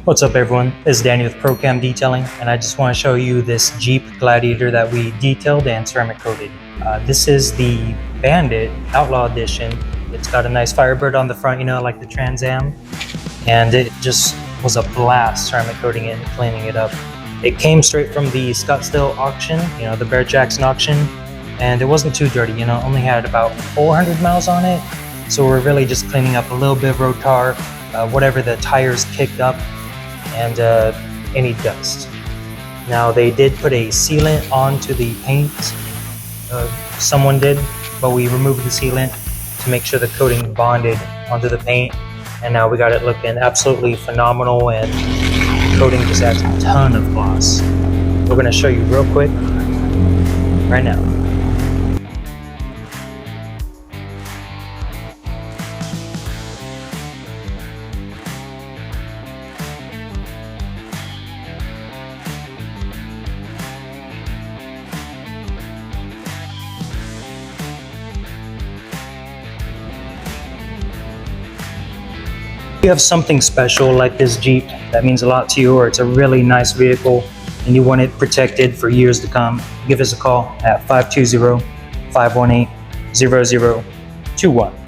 What's up everyone, this is Danny with Procam Detailing, and I just want to show you this Jeep Gladiator that we detailed and ceramic coated. This is the Bandit Outlaw Edition. It's got a nice Firebird on the front, you know, like the Trans Am, and it just was a blast ceramic coating it and cleaning it up. It came straight from the Scottsdale auction, you know, the Bear Jackson auction, and it wasn't too dirty, you know, only had about 400 miles on it, so we're really just cleaning up a little bit of road tar, whatever the tires kicked up, and any dust. Now they did put a sealant onto the paint, someone did, but we removed the sealant to make sure the coating bonded onto the paint, and now we got it looking absolutely phenomenal, and coating just adds a ton of gloss. We're going to show you real quick right now. If you have something special like this Jeep that means a lot to you, or it's a really nice vehicle and you want it protected for years to come, give us a call at 520-518-0021.